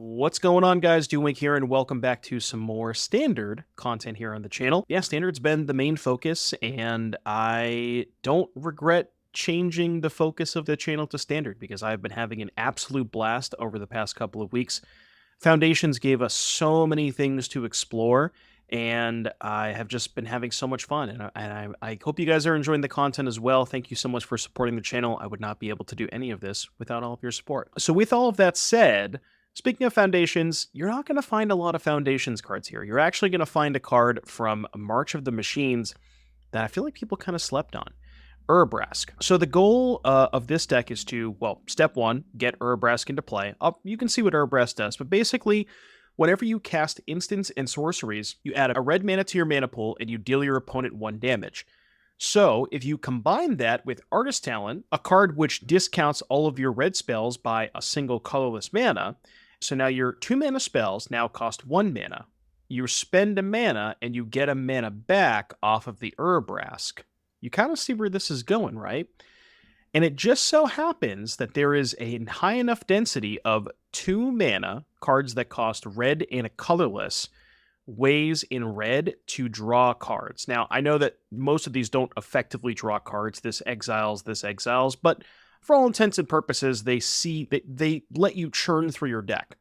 What's going on, guys? Doomwink here, and welcome back to some more Standard content here on the channel. Yeah, Standard's been the main focus, and I don't regret changing the focus of the channel to Standard because I've been having an absolute blast over the past couple of weeks. Foundations gave us so many things to explore, and I have just been having so much fun, and I hope you guys are enjoying the content as well. Thank you so much for supporting the channel. I would not be able to do any of this without all of your support. So with all of that said, speaking of Foundations, you're not going to find a lot of Foundations cards here. You're actually going to find a card from March of the Machines that I feel like people kind of slept on. Urabrask. So the goal of this deck is to, well, step one, get Urabrask into play. You can see what Urabrask does, but basically, whenever you cast instants and sorceries, you add a red mana to your mana pool and you deal your opponent 1 damage. So, if you combine that with Artist Talent, a card which discounts all of your red spells by a single colorless mana, so now your 2 mana spells now cost 1 mana. You spend a mana and you get a mana back off of the Urabrask. You kind of see where this is going, right? And it just so happens that there is a high enough density of 2 mana cards that cost red and a colorless ways in red to draw cards. Now, I know that most of these don't effectively draw cards. This exiles, but for all intents and purposes, they let you churn through your deck.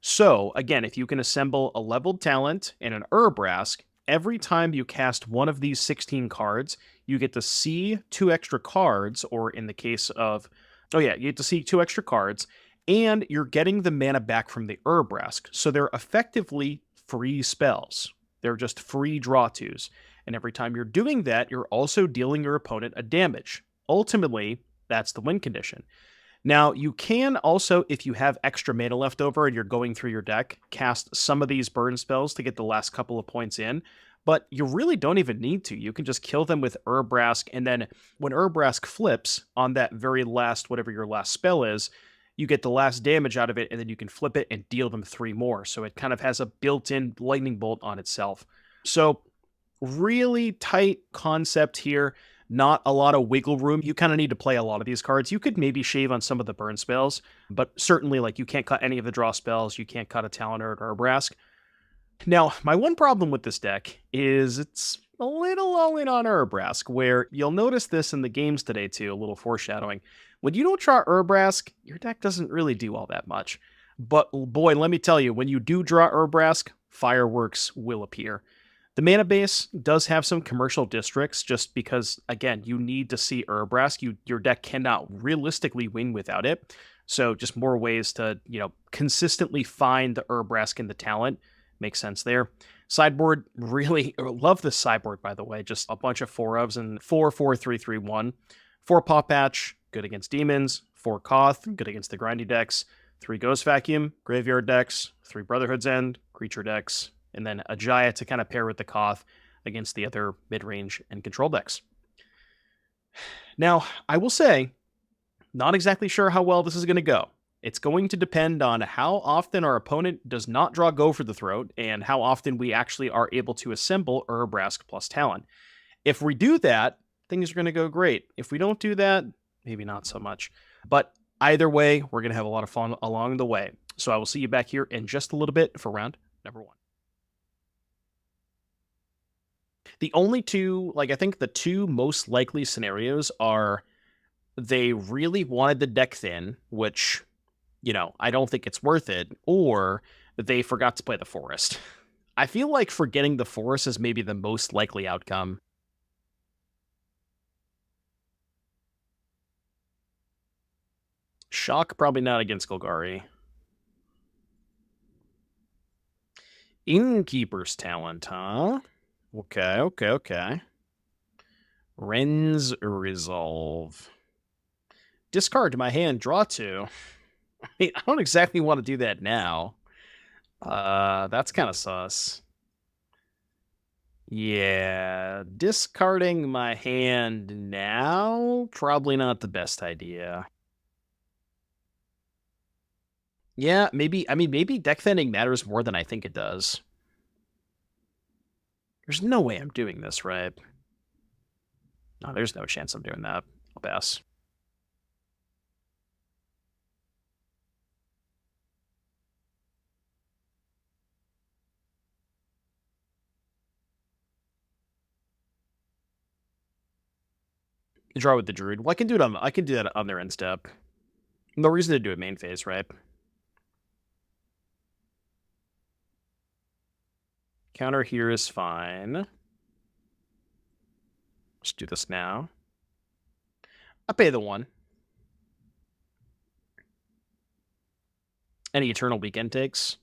So, again, if you can assemble a leveled talent and an Urabrask, every time you cast one of these 16 cards, you get to see 2 extra cards, or in the case of, you get to see 2 extra cards, and you're getting the mana back from the Urabrask. So they're effectively free spells. They're just free draw twos. And every time you're doing that, you're also dealing your opponent a damage. Ultimately, that's the win condition. Now, you can also, if you have extra mana left over and you're going through your deck, cast some of these burn spells to get the last couple of points in, but you really don't even need to. You can just kill them with Urabrask, and then when Urabrask flips on that very last, whatever your last spell is, you get the last damage out of it, and then you can flip it and deal them 3 more. So it kind of has a built-in lightning bolt on itself. So really tight concept here. Not a lot of wiggle room. You kind of need to play a lot of these cards. You could maybe shave on some of the burn spells, but certainly, like, you can't cut any of the draw spells. You can't cut a Talon or an Urabrask. Now, my one problem with this deck is it's a little all-in on Urabrask, where you'll notice this in the games today, too, a little foreshadowing. When you don't draw Urabrask, your deck doesn't really do all that much. But, boy, let me tell you, when you do draw Urabrask, fireworks will appear. The mana base does have some commercial districts just because, again, you need to see Urabrask. Your deck cannot realistically win without it. So just more ways to, consistently find the Urabrask in the talent. Makes sense there. Sideboard, really love this sideboard, by the way. Just a bunch of 4-ofs and 4-4-3-3-1. 4 Pawpatch, good against demons. 4 Koth, good against the grindy decks. 3 Ghost Vacuum, graveyard decks. 3 Brotherhood's End, creature decks. And then a Jaya to kind of pair with the Koth against the other mid-range and control decks. Now, I will say, not exactly sure how well this is going to go. It's going to depend on how often our opponent does not draw Go for the Throat and how often we actually are able to assemble Urabrask plus Talon. If we do that, things are going to go great. If we don't do that, maybe not so much. But either way, we're going to have a lot of fun along the way. So I will see you back here in just a little bit for round number 1. The only two, I think the 2 most likely scenarios are they really wanted the deck thin, which, I don't think it's worth it, or they forgot to play the forest. I feel like forgetting the forest is maybe the most likely outcome. Shock, probably not against Golgari. Innkeeper's Talent, huh? Okay. Wrenn's Resolve. Discard my hand, draw 2. I don't exactly want to do that now. That's kind of sus. Yeah, discarding my hand now, probably not the best idea. Yeah, maybe deck thinning matters more than I think it does. There's no way I'm doing this, right? No, there's no chance I'm doing that. I'll pass. Draw with the Druid. Well, I can do that on their end step. No reason to do it main phase, right? Counter here is fine. Let's do this now. I pay the 1. Any Eternal Weekend takes.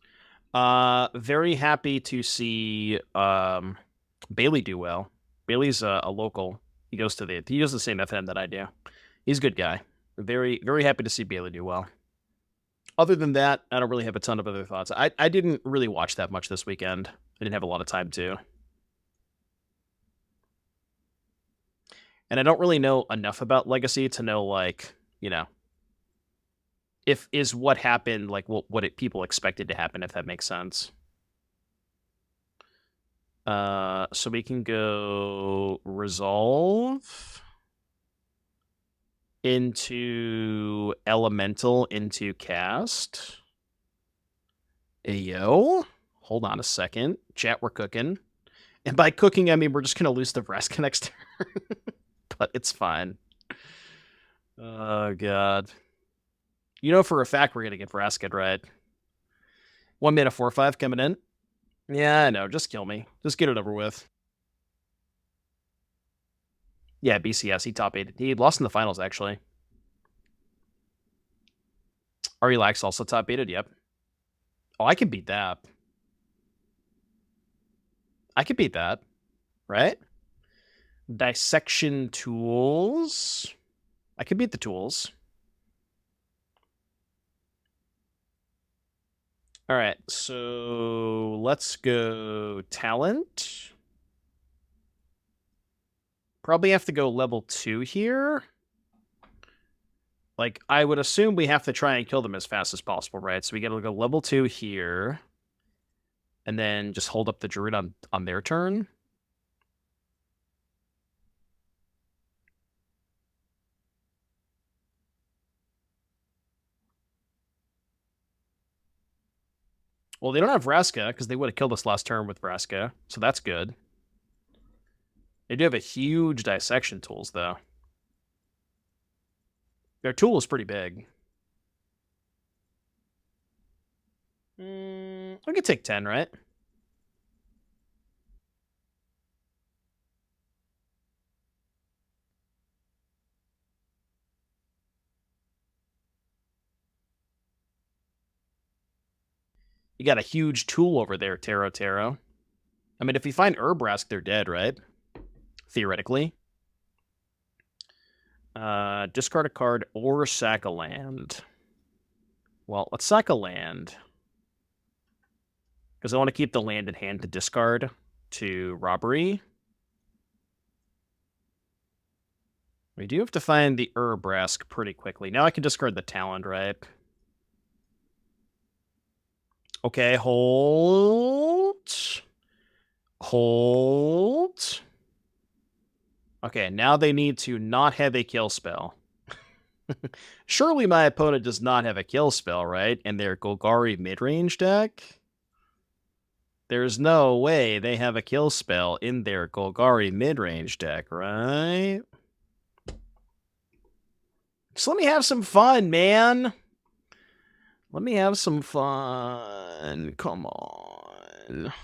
Very happy to see Bailey do well. Bailey's a local. He goes to the same FM that I do. He's a good guy. Very, very happy to see Bailey do well. Other than that, I don't really have a ton of other thoughts. I didn't really watch that much this weekend. I didn't have a lot of time to. And I don't really know enough about Legacy to know, like, you know, if is what happened, like, what people expected to happen, if that makes sense. So we can go Resolve into Elemental into Cast. Ayo. Hold on a second. Chat, we're cooking. And by cooking, I mean we're just going to lose the Vraska next turn. But it's fine. Oh, God. You know for a fact we're going to get Vraska, right? 1 mana 4/5 coming in. Yeah, I know. Just kill me. Just get it over with. Yeah, BCS. He top 8. He lost in the finals, actually. Relax also top 8'd. Yep. Oh, I can beat that. I could beat that. Right? Dissection tools. I could beat the tools. All right, so let's go talent. Probably have to go level 2 here. Like, I would assume we have to try and kill them as fast as possible, right? So we gotta go level 2 here. And then just hold up the Druid on their turn. Well, they don't have Vraska, because they would have killed us last turn with Vraska, so that's good. They do have a huge dissection tools, though. Their tool is pretty big. I could take 10, right? You got a huge tool over there, Taro. I mean, if you find Urabrask, they're dead, right? Theoretically. Discard a card or sack a land. Well, let's sack a land. Because I want to keep the land in hand to discard to Robbery. We do have to find the Urabrask pretty quickly. Now I can discard the Talent, right? Okay, hold. Hold. Okay, now they need to not have a kill spell. Surely my opponent does not have a kill spell, right? In their Golgari midrange deck? There's no way they have a kill spell in their Golgari midrange deck, right? Just let me have some fun, man. Let me have some fun. Come on.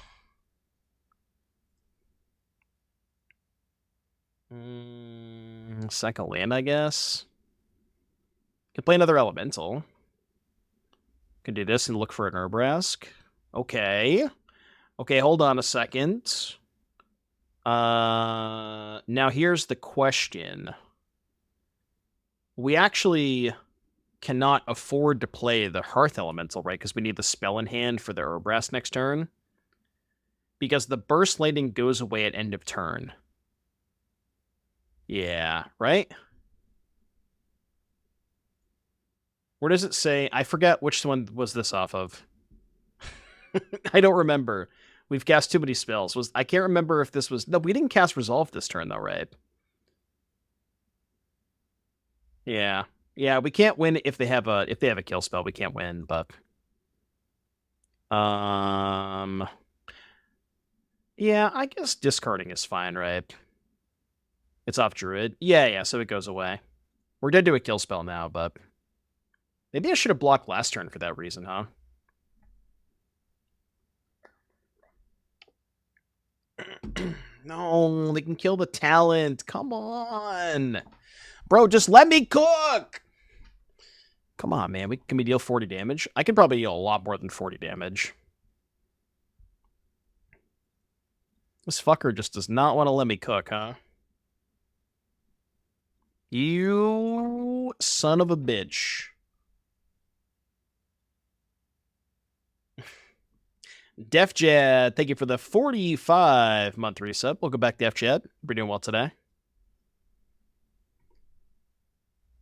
Second land, I guess. Could play another Elemental. Could do this and look for an Urabrask. Okay. Okay, hold on a second. Now here's the question. We actually cannot afford to play the Hearth Elemental, right? Because we need the spell in hand for the Urabrask next turn. Because the Burst Lightning goes away at end of turn. Yeah, right? Where does it say? I forget which one was this off of. I don't remember. We've cast too many spells. I can't remember if this was... No, we didn't cast Resolve this turn, though, right? Yeah. Yeah, we can't win if they have a kill spell. We can't win, but... Yeah, I guess discarding is fine, right? It's off Druid. Yeah, so it goes away. We're dead to a kill spell now, but maybe I should have blocked last turn for that reason, huh? No, they can kill the talent. Come on. Bro, just let me cook. Come on, man. Can we deal 40 damage? I can probably deal a lot more than 40 damage. This fucker just does not want to let me cook, huh? You son of a bitch. Def Jad, thank you for the 45-month resub. Welcome back, Def Jad. We're doing well today.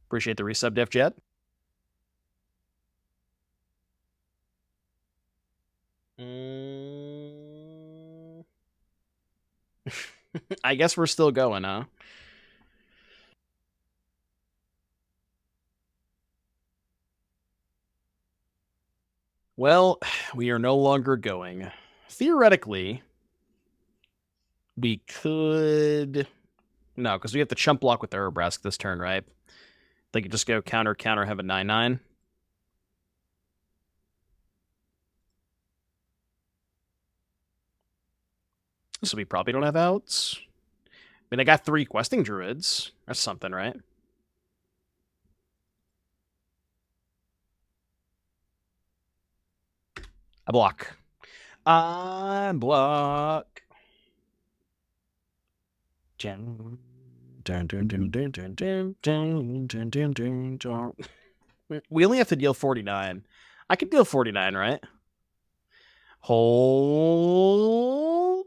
Appreciate the resub, Def Jad. I guess we're still going, huh? Well, we are no longer going. Theoretically, we could... No, because we have to chump block with Urabrask this turn, right? They could just go counter, have a 9/9. So we probably don't have outs. I mean, I got 3 Questing Druids. That's something, right? I block. I block. We only have to deal 49. I could deal 49, right? Hold.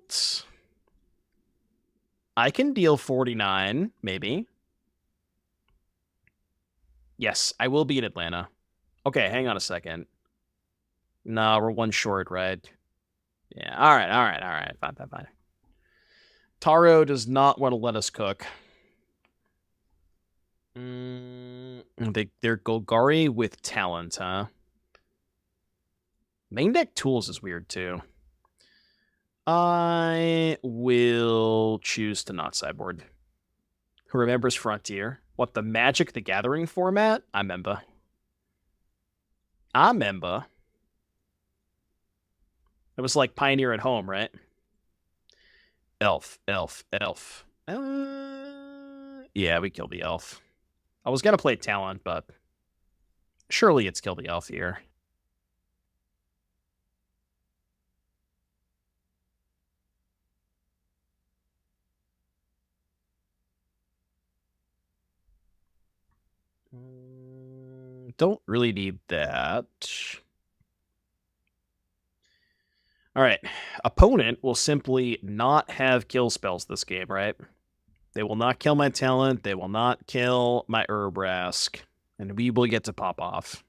I can deal 49, maybe. Yes, I will be in Atlanta. Okay, hang on a second. No, we're 1 short, right? Yeah, all right. Fine. Taro does not want to let us cook. They're Golgari with talent, huh? Main deck tools is weird, too. I will choose to not sideboard. Who remembers Frontier? What, the Magic the Gathering format? I remember. It was like Pioneer at home, right? Elf. Yeah, we killed the elf. I was going to play talent, but surely it's kill the elf here. Don't really need that. All right. Opponent will simply not have kill spells this game, right? They will not kill my talent. They will not kill my Urabrask. And we will get to pop off.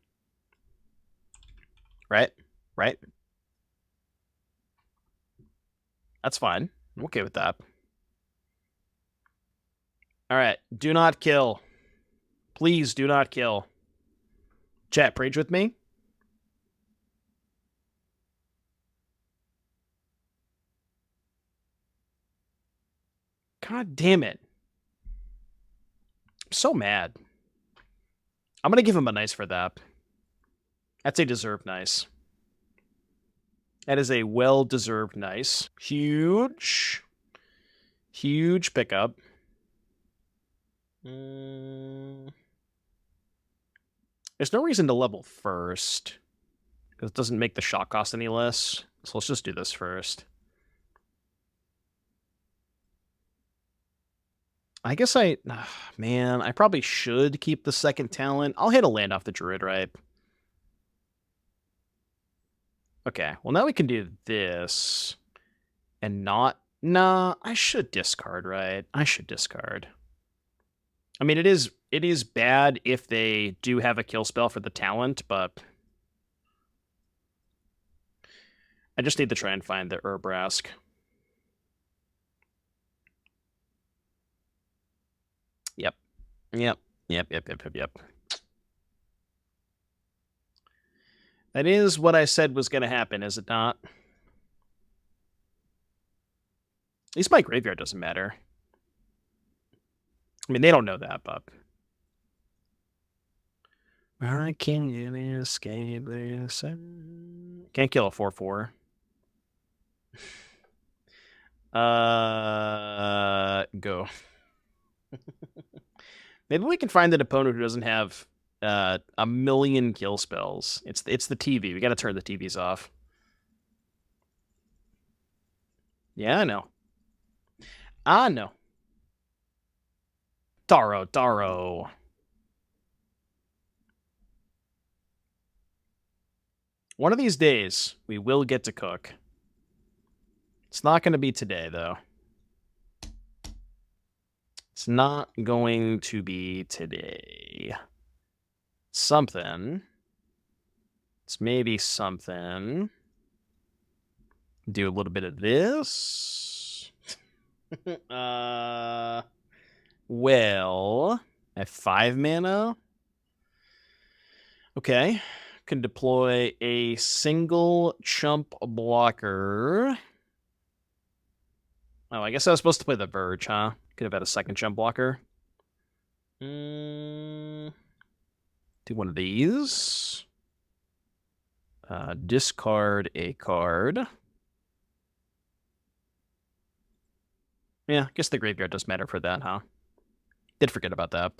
Right? That's fine. I'm okay with that. All right. Do not kill. Please do not kill. Chat, rage with me. God damn it. I'm so mad. I'm going to give him a nice for that. That's a deserved nice. That is a well-deserved nice. Huge pickup. There's no reason to level first, because it doesn't make the shot cost any less. So let's just do this first. I guess man, I probably should keep the second talent. I'll hit a land off the Druid, right? Okay, well now we can do this and not... Nah, I should discard, right? I should discard. I mean, it is bad if they do have a kill spell for the talent, but I just need to try and find the Urabrask. Yep. That is what I said was going to happen, is it not? At least my graveyard doesn't matter. I mean, they don't know that, but... I can't escape this. Can't kill a 4/4. Go. Maybe we can find an opponent who doesn't have a million kill spells. It's the TV. We got to turn the TVs off. Yeah, I know. I know. Taro. One of these days, we will get to cook. It's not going to be today, though. It's not going to be today. Something. It's maybe something. Do a little bit of this. Well, at 5 mana. Okay. Can deploy a single chump blocker. Oh, I guess I was supposed to play the Verge, huh? Could have had a second chump blocker. Do one of these. Discard a card. Yeah, I guess the graveyard does matter for that, huh? Did forget about that.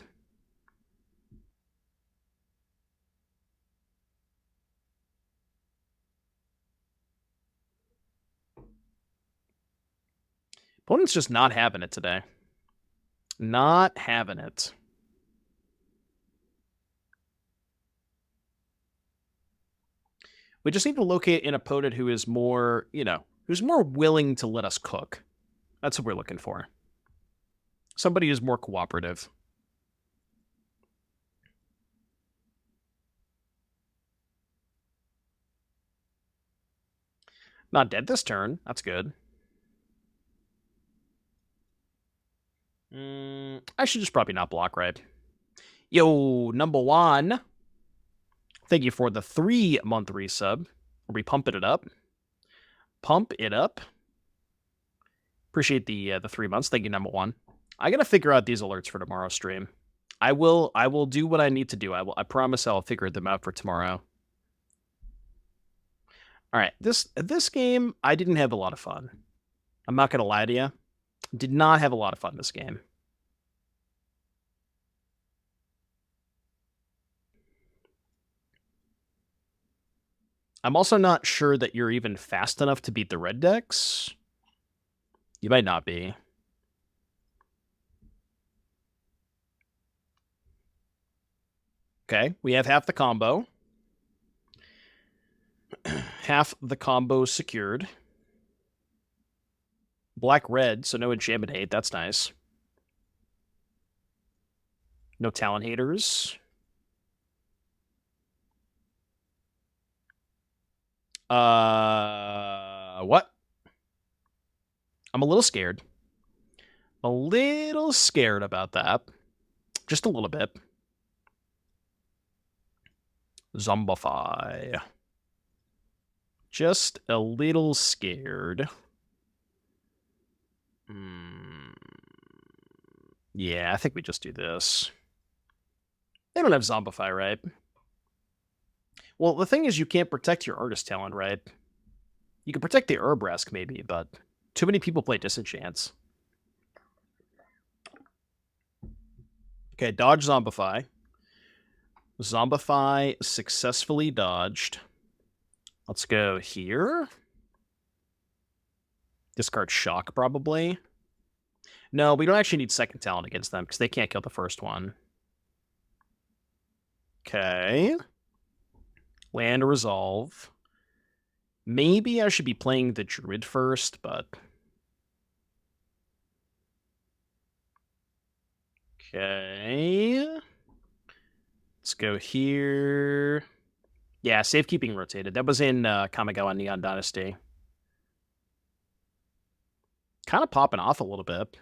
Opponent's just not having it today. Not having it. We just need to locate an opponent who is more, who's more willing to let us cook. That's what we're looking for. Somebody who's more cooperative. Not dead this turn. That's good. I should just probably not block, right? Yo, number one. Thank you for the 3-month resub. Are we pumping it up? Pump it up. Appreciate the 3 months. Thank you, number one. I gotta figure out these alerts for tomorrow's stream. I will do what I need to do. I promise I'll figure them out for tomorrow. All right, this game, I didn't have a lot of fun. I'm not gonna lie to you. Did not have a lot of fun this game. I'm also not sure that you're even fast enough to beat the red decks. You might not be. Okay, we have half the combo. Half the combo secured. Black-red, so no enchantment hate. That's nice. No talent haters. What? I'm a little scared. A little scared about that. Just a little bit. Zombify. Just a little scared. Yeah, I think we just do this. They don't have Zombify, right? Well, the thing is you can't protect your artist talent, right? You can protect the Urabrask maybe, but too many people play Disenchants. Okay, dodge Zombify. Zombify successfully dodged. Let's go here. Discard Shock, probably. No, we don't actually need second talent against them, because they can't kill the first one. Okay. Land Resolve. Maybe I should be playing the Druid first, but... Okay. Let's go here. Yeah, Safekeeping rotated. That was in Kamigawa Neon Dynasty. Kind of popping off a little bit.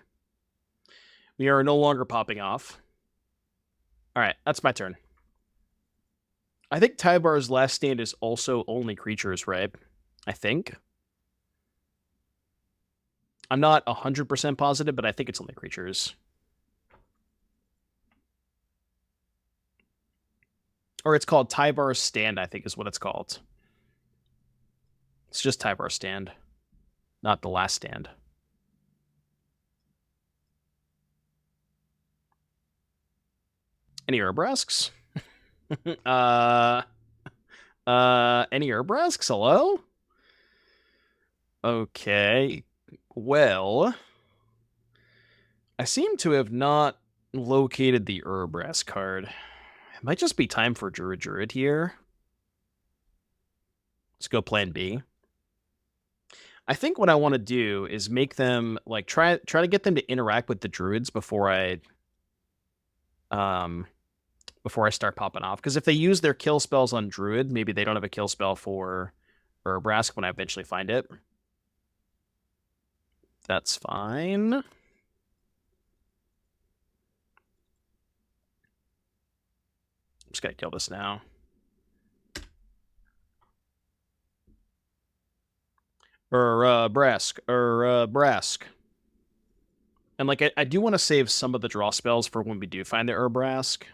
We are no longer popping off. All right, that's my turn. I think Tybar's last stand is also only creatures, right? I think. I'm not 100% positive, but I think it's only creatures. Or it's called Tyvar's Stand, I think is what it's called. It's just Tyvar's Stand, not The Last Stand. Any Urabrasks? Any Urabrasks? Hello? Okay. Well, I seem to have not located the Urabrask card. It might just be time for Druid here. Let's go plan B. I think what I want to do is make them, like, try to get them to interact with the Druids before I start popping off. Because if they use their kill spells on Druid, maybe they don't have a kill spell for Urabrask when I eventually find it. That's fine. I'm just gonna kill this now. Urabrask. And, like, I do want to save some of the draw spells for when we do find the Urabrask.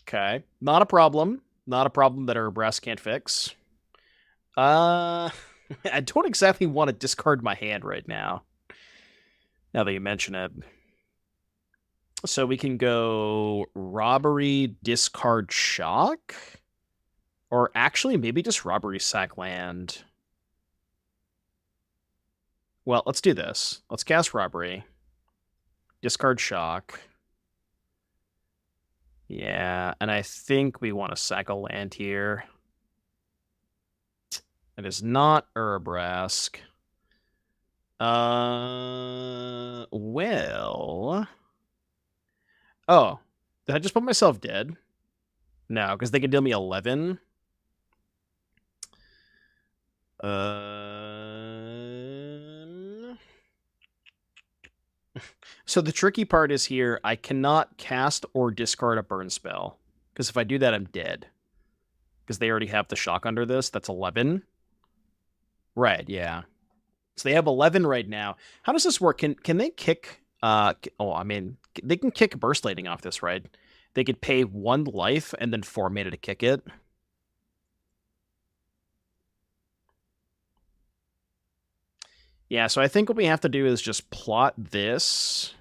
Okay. Not a problem. Not a problem that Urabrask can't fix. I don't exactly want to discard my hand right now. Now that you mention it. So we can go Robbery, discard Shock? Or actually, maybe just Robbery, sack land. Well, let's do this. Let's cast Robbery. Discard Shock. Yeah, and I think we want to sack a land here. It is not Urabrask. Well... Oh, did I just put myself dead? No, because they can deal me 11. So the tricky part is here, I cannot cast or discard a burn spell. Because if I do that, I'm dead. Because they already have the shock under this. That's 11. Right, yeah. So they have 11 right now. How does this work? Can they kick... I mean, they can kick Burst Lightning off this, right? They could pay 1 life and then 4 mana to kick it. Yeah, so I think what we have to do is just plot this.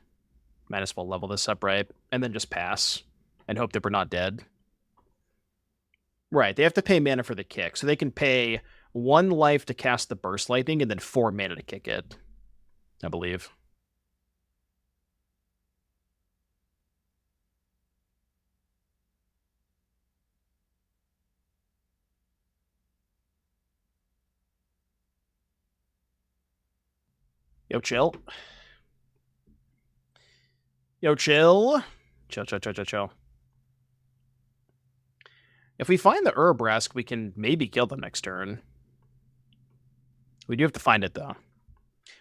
Might as well level this up, right? And then just pass. And hope that we're not dead. Right, they have to pay mana for the kick. So they can pay 1 life to cast the Burst Lightning and then 4 mana to kick it, I believe. Yo, chill. Yo, chill. Chill. If we find the Urabrask, we can maybe kill them next turn. We do have to find it, though.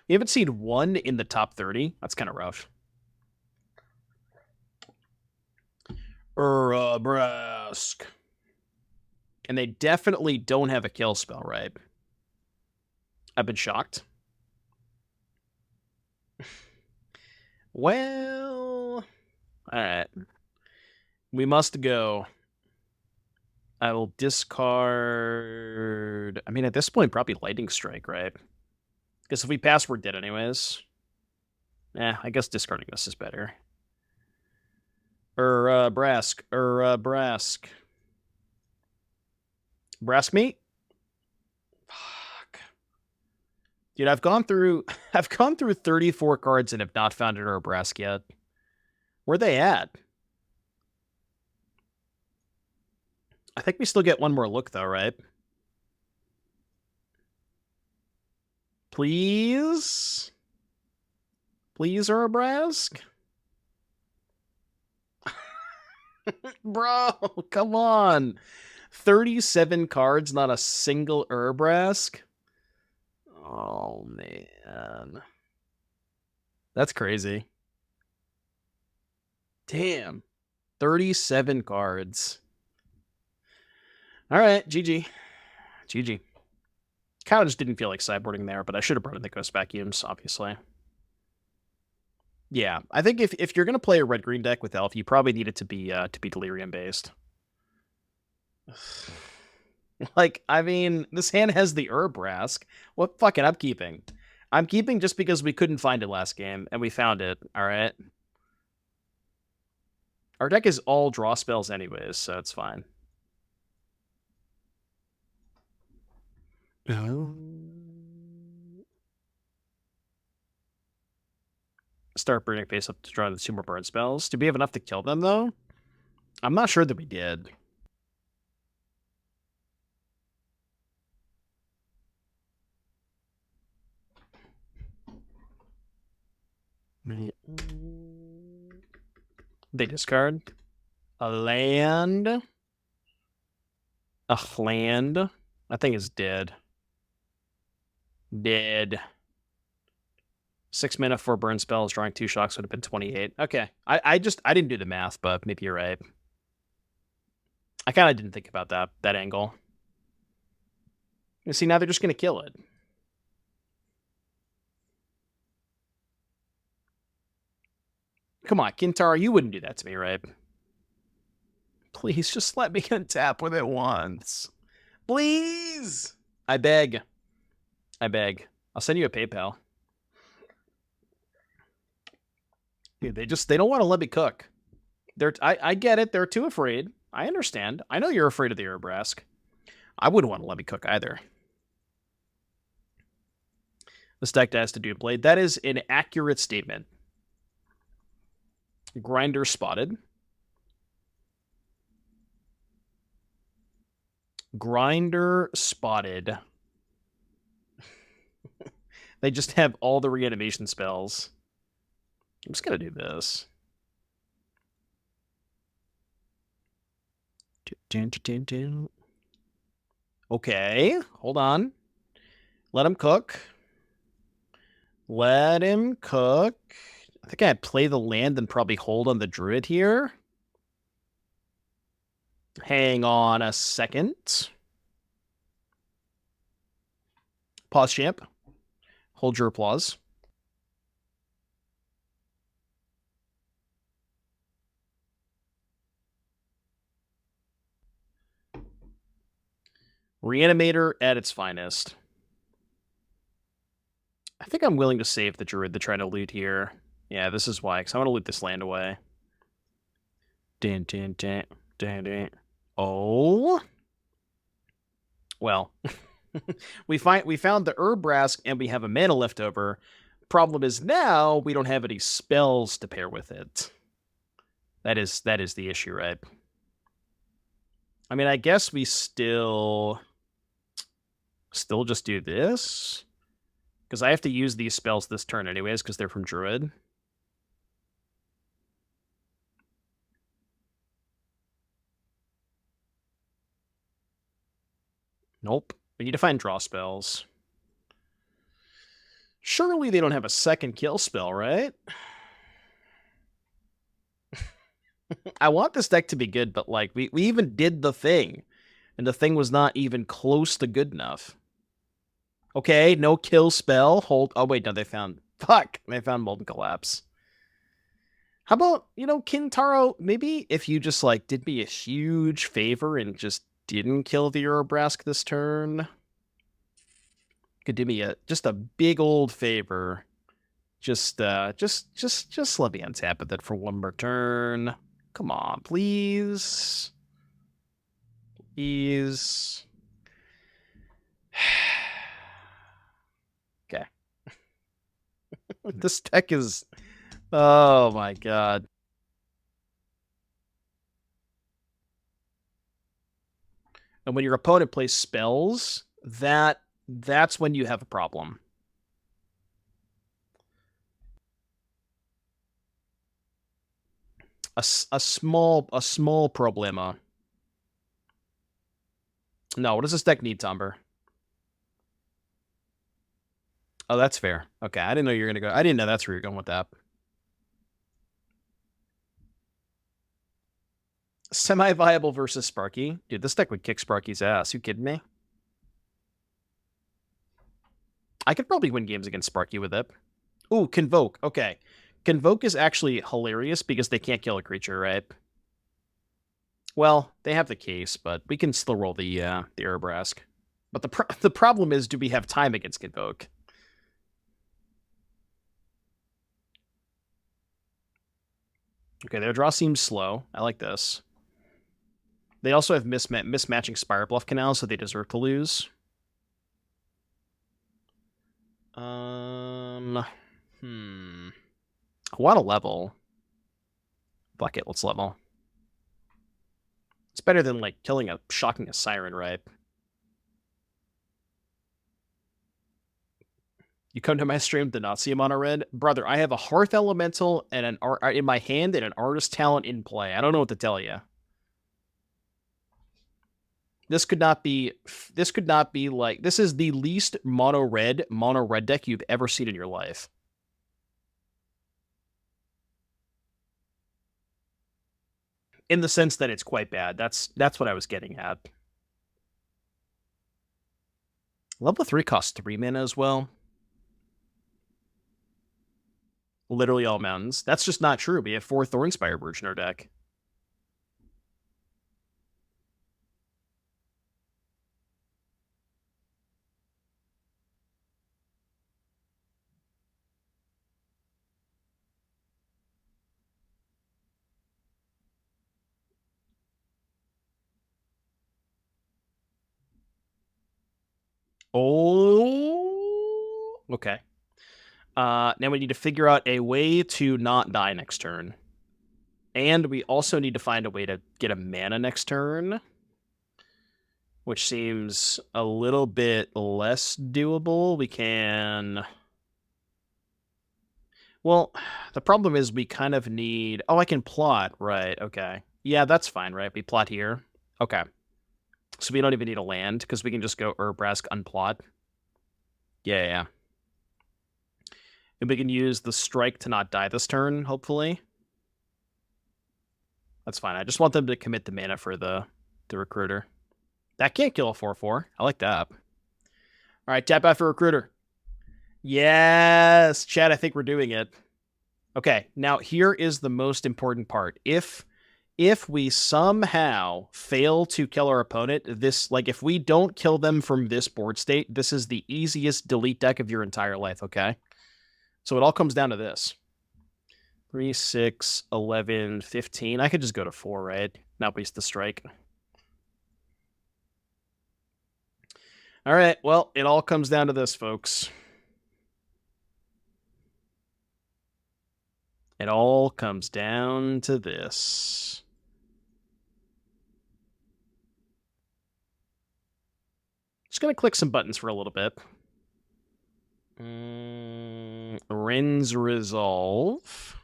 We haven't seen 1 in the top 30. That's kind of rough. Urabrask. And they definitely don't have a kill spell, right? I've been shocked. Well... Alright. We must go. I will discard... I mean, at this point, probably Lightning Strike, right? Because if we pass, we're dead anyways. I guess discarding this is better. Brask. Brask meat? Fuck. Dude, I've gone through 34 cards and have not found an Urabrask yet. Where they at? I think we still get one more look, though, right? Please? Please, Urabrask? Bro, come on. 37 cards, not a single Urabrask? Oh, man. That's crazy. Damn. 37 cards. All right, GG. GG. Kind of just didn't feel like sideboarding there, but I should have brought in the Ghost Vacuums, obviously. Yeah, I think if you're gonna play a red-green deck with Elf, you probably need it to be Delirium based. Like, I mean, this hand has the Urabrask. What fucking I'm keeping? I'm keeping just because we couldn't find it last game, and we found it, alright? Our deck is all draw spells anyways, so it's fine. Start burning face up to draw the 2 more burn spells. Did we have enough to kill them, though? I'm not sure that we did. They discard a land. A land. That thing is dead. Dead. 6 mana, 4 burn spells, drawing 2 shocks would have been 28. Okay. I didn't do the math, but maybe you're right. I kind of didn't think about that angle. You see, now they're just going to kill it. Come on, Kintaro, you wouldn't do that to me, right? Please, just let me untap with it once. Please! I beg. I beg. I'll send you a PayPal. Dude, they don't want to let me cook. I get it. They're too afraid. I understand. I know you're afraid of the Urabrask. I wouldn't want to let me cook either. This deck has to do Blade. That is an accurate statement. Grinder spotted. Grinder spotted. They just have all the reanimation spells. I'm just going to do this. Okay, hold on. Let him cook. Let him cook. I think I'd play the land and probably hold on the Druid here. Hang on a second. Pause, champ. Hold your applause. Reanimator at its finest. I think I'm willing to save the Druid to try to loot here. Yeah, this is why, because I want to loot this land away. Dun, dun, dun, dun, dun. Oh. Well, we found the Urabrask and we have a mana left over. Problem is now we don't have any spells to pair with it. That is the issue, right? I mean, I guess we still just do this. Because I have to use these spells this turn anyways, because they're from Druid. Nope. We need to find draw spells. Surely they don't have a second kill spell, right? I want this deck to be good, but like we even did the thing. And the thing was not even close to good enough. Okay, no kill spell. Hold. Oh, wait, no, they found... Fuck! They found Molten Collapse. How about, Kintaro, maybe if you just, like, did me a huge favor and just didn't kill the Urabrask this turn? Could do me just a big old favor. Just let me untap with it for one more turn. Come on, please. Please. Okay. This deck is... Oh my god. And when your opponent plays spells, that's when you have a problem. A small problema. No, what does this deck need, Tomber? Oh, that's fair. Okay, I didn't know you were gonna go. I didn't know that's where you're going with that. Semi-viable versus Sparky. Dude, this deck would kick Sparky's ass. You kidding me? I could probably win games against Sparky with it. Ooh, Convoke. Okay. Convoke is actually hilarious because they can't kill a creature, right? Well, they have the case, but we can still roll the Urabrask. But the problem is, do we have time against Convoke? Okay, their draw seems slow. I like this. They also have mismatching Spire Bluff Canal, so they deserve to lose. I want to level. Fuck it, let's level. It's better than, like, shocking a Siren, right? You come to my stream to not see him on a red? Brother, I have a Hearth Elemental and an in my hand and an Artist Talent in play. I don't know what to tell you. This could not be like, this is the least mono red deck you've ever seen in your life. In the sense that it's quite bad. That's what I was getting at. Level 3 costs 3 mana as well. Literally all mountains. That's just not true. We have 4 Thornspire Verge in our deck. Oh, okay. Now we need to figure out a way to not die next turn. And we also need to find a way to get a mana next turn, which seems a little bit less doable. We can... Well, the problem is we kind of need... Oh, I can plot. Right, okay. Yeah, that's fine, right? We plot here. Okay. So we don't even need a land, because we can just go Urabrask unplot. Yeah. And we can use the strike to not die this turn, hopefully. That's fine. I just want them to commit the mana for the Recruiter. That can't kill a 4/4. I like that. All right, tap out for Recruiter. Yes, Chad, I think we're doing it. Okay, now here is the most important part. If we somehow fail to kill our opponent, if we don't kill them from this board state, this is the easiest delete deck of your entire life, okay? So it all comes down to this. 3, 6, 11, 15. I could just go to 4, right? Not waste the strike. All right, well, it all comes down to this, folks. It all comes down to this. Just going to click some buttons for a little bit. Wrenn's Resolve.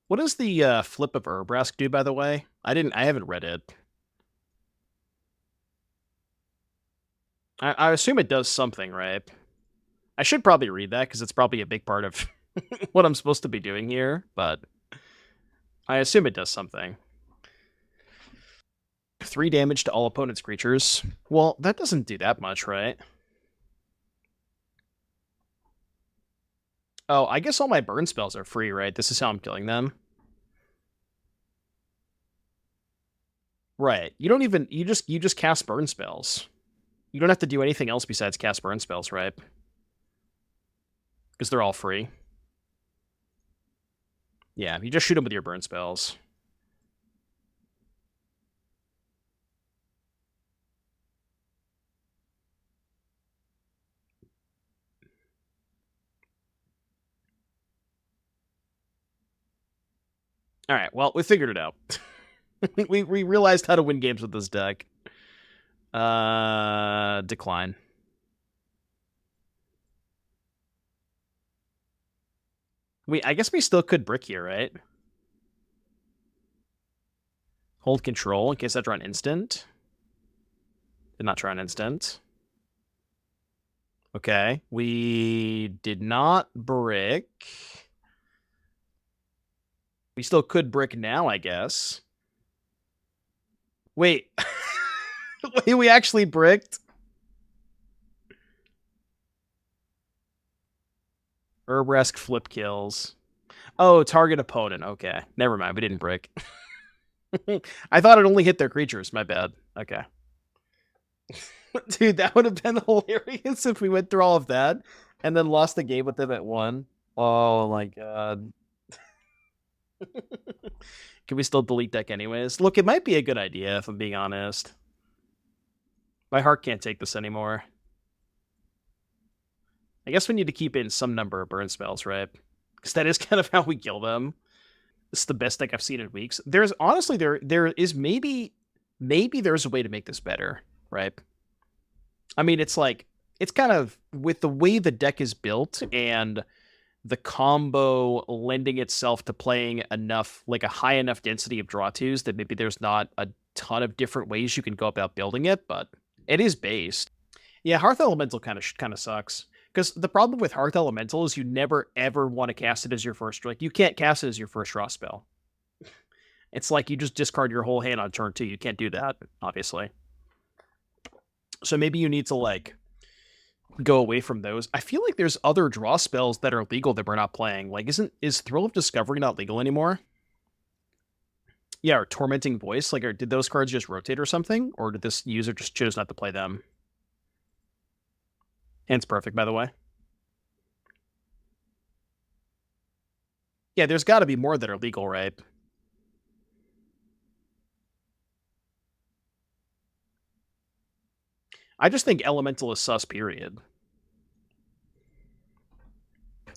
What does the flip of Urabrask do, by the way? I haven't read it. I assume it does something, right? I should probably read that, because it's probably a big part of what I'm supposed to be doing here, but I assume it does something. 3 damage to all opponent's creatures. Well, that doesn't do that much, right? Oh, I guess all my burn spells are free, right? This is how I'm killing them. Right. You don't even... You just cast burn spells. You don't have to do anything else besides cast burn spells, right? Because they're all free. Yeah, you just shoot them with your burn spells. All right, well, we figured it out. we realized how to win games with this deck. Decline. I guess we still could brick here, right? Hold control in case I draw an instant. Did not draw an instant. Okay, we did not brick. We still could brick now, I guess. Wait. Wait, we actually bricked? Urabrask flip kills. Oh, target opponent. Okay. Never mind. We didn't break. I thought it only hit their creatures. My bad. Okay. Dude, that would have been hilarious if we went through all of that and then lost the game with them at 1. Oh my god. Can we still delete deck anyways? Look, it might be a good idea if I'm being honest. My heart can't take this anymore. I guess we need to keep in some number of burn spells, right? Because that is kind of how we kill them. This is the best deck I've seen in weeks. There's honestly there is maybe there's a way to make this better, right? I mean, it's like it's kind of with the way the deck is built and the combo lending itself to playing enough, like a high enough density of draw twos that maybe there's not a ton of different ways you can go about building it, but it is based. Yeah, Hearth Elemental kind of sucks. Because the problem with Hearth Elemental is you never, ever want to cast it as your first... Like, you can't cast it as your first draw spell. It's like you just discard your whole hand on turn 2. You can't do that, obviously. So maybe you need to, like, go away from those. I feel like there's other draw spells that are legal that we're not playing. Like, is Thrill of Discovery not legal anymore? Yeah, or Tormenting Voice. Like, did those cards just rotate or something? Or did this user just choose not to play them? Hand's perfect, by the way. Yeah, there's got to be more that are legal, right? I just think Elemental is sus, period.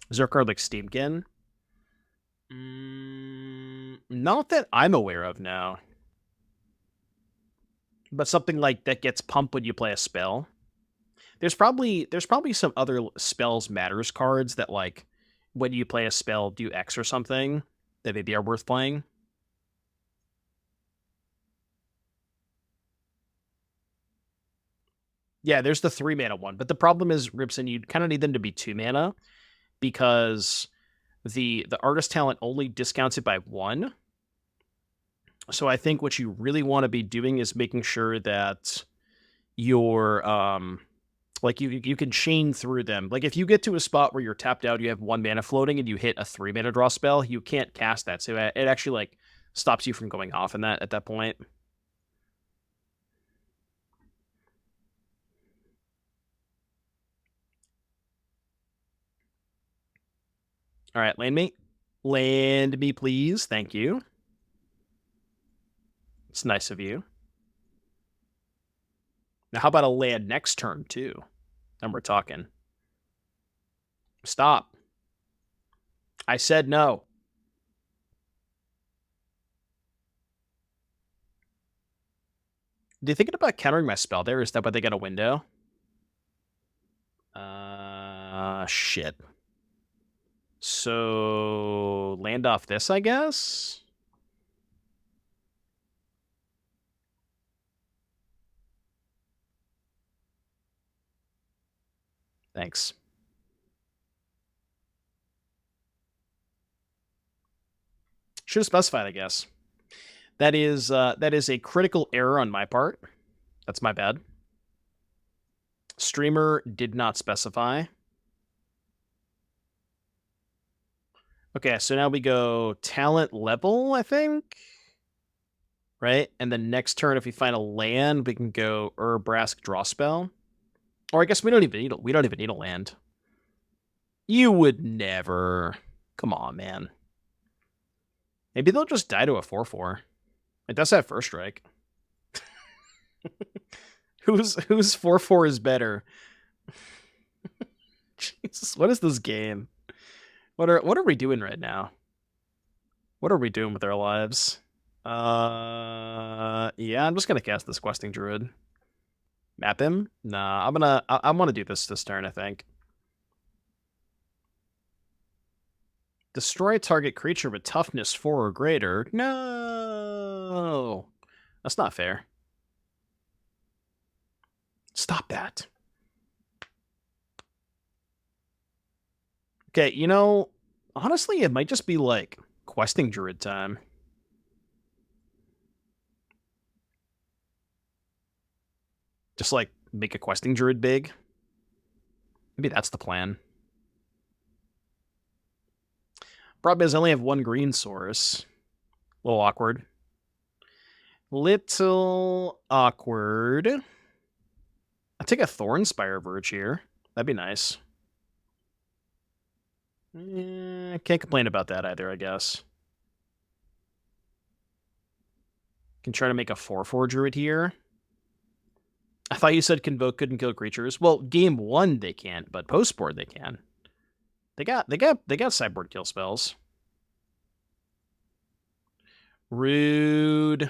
Is there a card like Steamkin? Not that I'm aware of now. But something like that gets pumped when you play a spell. There's probably some other spells matters cards that, like, when you play a spell, do X or something that maybe are worth playing. Yeah, there's the 3-mana one, but the problem is, Ribson, you kind of need them to be 2 mana because the artist talent only discounts it by 1. So I think what you really want to be doing is making sure that your like you can chain through them. Like if you get to a spot where you're tapped out, you have 1 mana floating, and you hit a 3-mana draw spell, you can't cast that. So it actually like stops you from going off in that at that point. All right, land me. Land me, please. Thank you. It's nice of you. Now, how about a land next turn, too? Then we're talking. Stop. I said no. Do you thinking about countering my spell there? Is that why they got a window? Shit. So, land off this, I guess? Thanks. Should have specified, I guess. That is a critical error on my part. That's my bad. Streamer did not specify. Okay, so now we go talent level, I think. Right? And then next turn, if we find a land, we can go Urabrask draw spell. Or I guess we don't even need a land. You would never. Come on, man. Maybe they'll just die to a 4/4. It does have first strike. Whose 4/4 is better? Jesus, what is this game? What are we doing right now? What are we doing with our lives? Yeah, I'm just gonna cast this Questing Druid. Map him? Nah, I want to do this turn, I think. Destroy a target creature with toughness 4 or greater. No! That's not fair. Stop that. Okay, you know, honestly, it might just be like Questing Druid time. Just like make a Questing Druid big. Maybe that's the plan. Problem is I only have one green source. A little awkward. Little awkward. I'll take a Thornspire Verge here. That'd be nice. Can't complain about that either, I guess. Can try to make a 4/4 Druid here. I thought you said Convoke couldn't kill creatures. Well, game 1 they can't, but post-board they can. They got sideboard kill spells. Rude.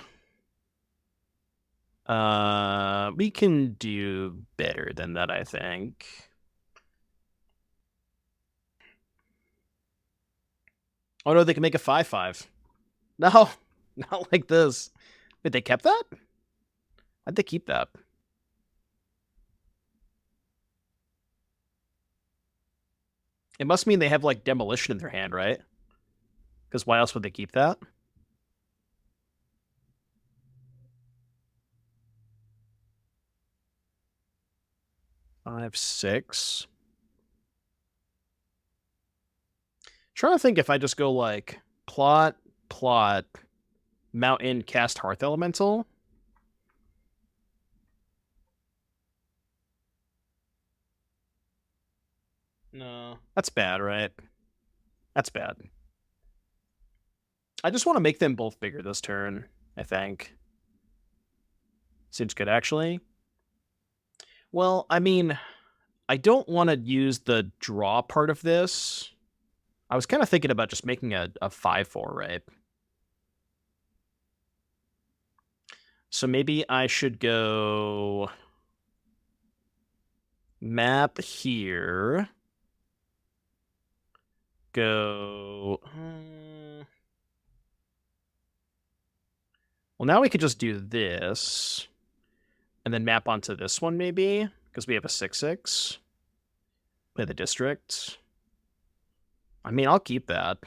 We can do better than that, I think. Oh no, they can make a 5/5. No, not like this. Wait, they kept that? How'd they keep that? It must mean they have, like, Demolition in their hand, right? Because why else would they keep that? Five, 6. Trying to think if I just go, like, plot, mountain, cast Hearth Elemental. No. That's bad, right? That's bad. I just want to make them both bigger this turn, I think. Seems good, actually. Well, I mean, I don't want to use the draw part of this. I was kind of thinking about just making a 5/4, right? So maybe I should go map here. Go... Well, now we could just do this. And then map onto this one, maybe? Because we have a 6/6. Play the district. I mean, I'll keep that.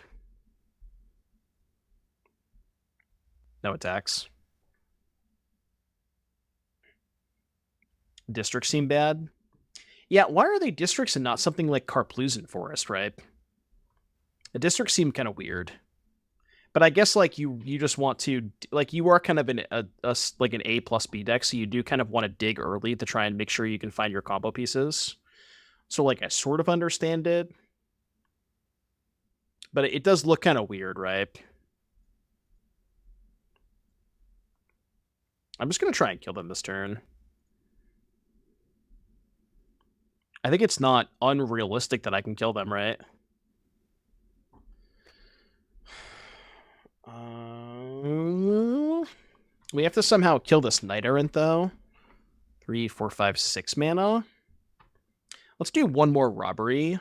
No attacks. Districts seem bad. Yeah, why are they districts and not something like Karplusan Forest, right? The districts seem kind of weird. But I guess, like, you just want to, like, you are kind of in like an A plus B deck, so you do kind of want to dig early to try and make sure you can find your combo pieces. So, like, I sort of understand it. But it does look kind of weird, right? I'm just going to try and kill them this turn. I think it's not unrealistic that I can kill them, right? We have to somehow kill this Knight Errant, though. 3, 4, 5, 6 mana. Let's do one more Robbery.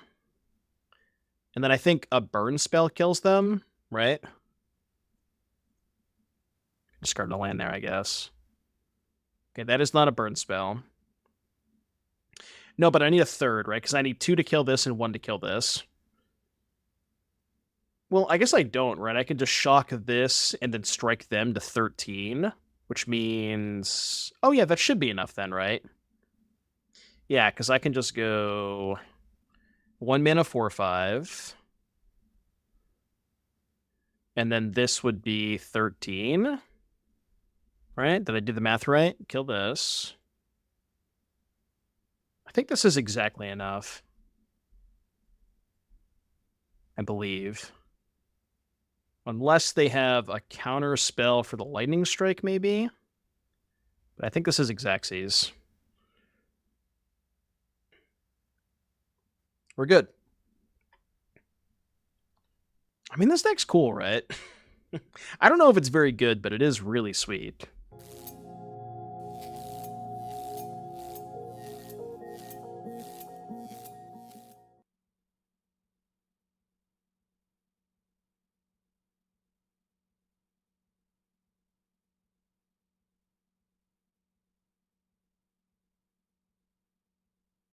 And then I think a burn spell kills them, right? Discard the land there, I guess. Okay, that is not a burn spell. No, but I need a third, right? Because I need 2 to kill this and 1 to kill this. Well, I guess I don't, right? I can just shock this and then strike them to 13, which means... Oh, yeah, that should be enough then, right? Yeah, because I can just go 1 mana 4/5. And then this would be 13. Right? Did I do the math right? Kill this. I think this is exactly enough. I believe. Unless they have a counter spell for the lightning strike, maybe. But I think this is Xaxes. We're good. I mean, this deck's cool, right? I don't know if it's very good, but it is really sweet.